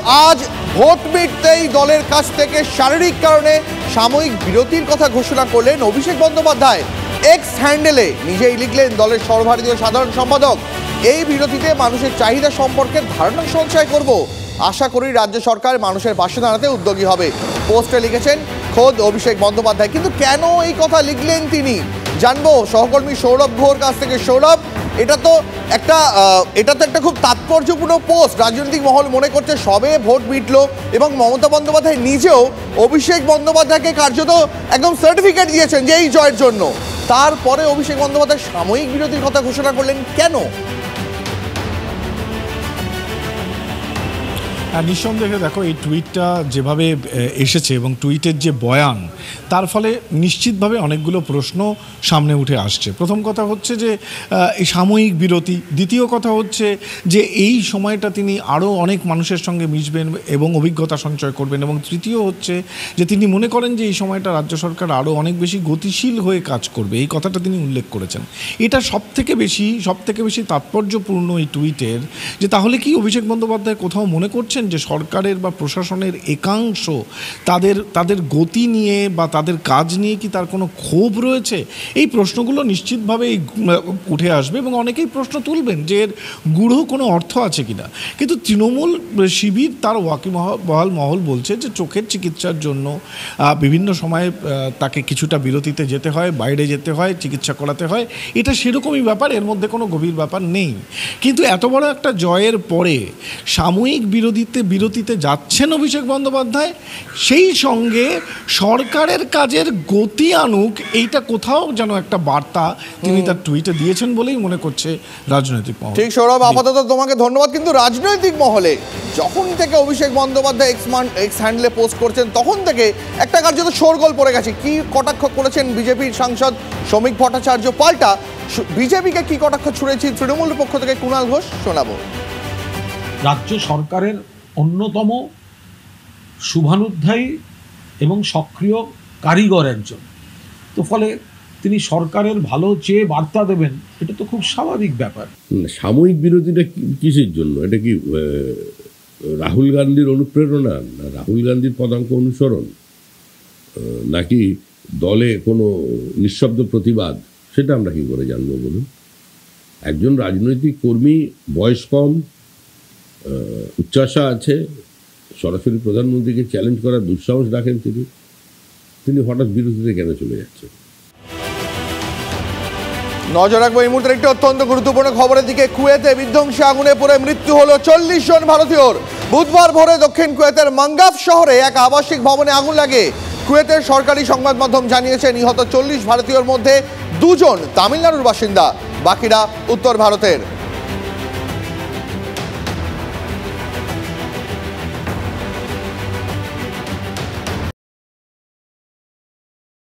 আজ ভোট মিটতেই দলের কাছ থেকে শারীরিক কারণে সাময়িক বিরতির কথা ঘোষণা করলেন অভিষেক বন্দ্যোপাধ্যায়। এক্স হ্যান্ডেলে নিজেই লিখলেন দলের সর্বভারতীয় সাধারণ সম্পাদক, এই বিরতিতে মানুষের চাহিদা সম্পর্কে ধারণা সঞ্চয় করব, আশা করি রাজ্য সরকার মানুষের পাশে দাঁড়াতে উদ্যোগী হবে। পোস্টে লিখেছেন খোদ অভিষেক বন্দ্যোপাধ্যায়। কিন্তু কেন এই কথা লিখলেন তিনি জানবো সহকর্মী সৌরভ ঘোর কাছ থেকে। সৌরভ, এটা তো একটা খুব তাৎপর্যপূর্ণ পোস্ট। রাজনৈতিক মহল মনে করছে সবে ভোট মিটলো এবং মমতা বন্দ্যোপাধ্যায় নিজেও অভিষেক বন্দ্যোপাধ্যায়কে কার্যত একদম সার্টিফিকেট দিয়েছেন যে এই জয়ের জন্য। তারপরে অভিষেক বন্দ্যোপাধ্যায় সাময়িক বিরতির কথা ঘোষণা করলেন কেন? নিঃসন্দেহে দেখো, এই টুইটটা যেভাবে এসেছে এবং টুইটের যে বয়ান, তার ফলে নিশ্চিতভাবে অনেকগুলো প্রশ্ন সামনে উঠে আসছে। প্রথম কথা হচ্ছে যে এই সাময়িক বিরতি, দ্বিতীয় কথা হচ্ছে যে এই সময়টা তিনি আরও অনেক মানুষের সঙ্গে মিশবেন এবং অভিজ্ঞতা সঞ্চয় করবেন, এবং তৃতীয় হচ্ছে যে তিনি মনে করেন যে এই সময়টা রাজ্য সরকার আরও অনেক বেশি গতিশীল হয়ে কাজ করবে, এই কথাটা তিনি উল্লেখ করেছেন। এটা সবথেকে বেশি তাৎপর্যপূর্ণ এই টুইটের, যে তাহলে কি অভিষেক বন্দ্যোপাধ্যায় কোথাও মনে করছেন যে সরকারের বা প্রশাসনের একাংশ তাদের গতি নিয়ে বা তাদের কাজ নিয়ে কি তার কোনো ক্ষোভ রয়েছে? এই প্রশ্নগুলো নিশ্চিতভাবেই উঠে আসবে এবং অনেকেই প্রশ্ন তুলবেন যে এর গূঢ় কোনো অর্থ আছে কিনা। কিন্তু তৃণমূল শিবির তার ওয়াকিবহাল মহল বলছে যে চোখের চিকিৎসার জন্য বিভিন্ন সময়ে তাকে কিছুটা বিরতিতে যেতে হয়, বাইরে যেতে হয়, চিকিৎসা করাতে হয়, এটা সেরকমই ব্যাপার, এর মধ্যে কোনো গভীর ব্যাপার নেই। কিন্তু এত বড় একটা জয়ের পরে সাময়িক বিরতিতে যাচ্ছেন অভিষেক বন্দ্যোপাধ্যায়, সেই সঙ্গে সরকারের কাজের গতি আনুক, এইটা কোথাও যেন একটা বার্তা তিনি তার টুইটে দিয়েছেন বলেই মনে করছে রাজনৈতিক মহল। ঠিক সৌরভ, আপাতত তোমাকে ধন্যবাদ। কিন্তু রাজনৈতিক মহলে যখন থেকে অভিষেক বন্দ্যোপাধ্যায় এক্স হ্যান্ডলে পোস্ট করছেন তখন থেকে একটা কার্যত শোরগোল পড়ে গেছে। কি কটাক্ষ করেছেন বিজেপির সাংসদ শ্রমিক ভট্টাচার্য, পাল্টা বিজেপিকে কি কটাক্ষ ছুড়েছে তৃণমূলের পক্ষ থেকে কুণাল ঘোষ, শোনাবো। রাজ্য সরকারের অন্যতম শুভানুধ্যায়ী এবং সক্রিয় কারিগর একজন, তো ফলে তিনি সরকারের ভালো চেয়ে বার্তা দেবেন, এটা তো খুব স্বাভাবিক ব্যাপার। সাময়িক বিরতিটা কিসের জন্য? এটা কি রাহুল গান্ধীর অনুপ্রেরণা, না রাহুল গান্ধীর পদাঙ্ক অনুসরণ, নাকি দলে কোনো নিঃশব্দ প্রতিবাদ? সেটা আমরা কি করে জানবো বলুন? একজন রাজনৈতিক কর্মী, বয়স কম, উচ্চাশা আছে, সরাসরি প্রধানমন্ত্রীকে চ্যালেঞ্জ করার দুঃসাহস রাখেন তিনি হঠাৎ বিরতিতে কেন চলে যাচ্ছেন? নজর রাখবো এই মুহূর্তে একটি অত্যন্ত গুরুত্বপূর্ণ খবরের দিকে। কুয়েতে বিধ্বংসী আগুনে পড়ে মৃত্যু হলো 40 জন ভারতীয়র। বুধবার ভোরে দক্ষিণ কুয়েতের মাঙ্গাফ শহরে এক আবাসিক ভবনে আগুন লাগে। কুয়েতের সরকারি সংবাদ মাধ্যম জানিয়েছে নিহত 40 ভারতীয়র মধ্যে 2 জন তামিলনাড়ুর বাসিন্দা, বাকিরা উত্তর ভারতের।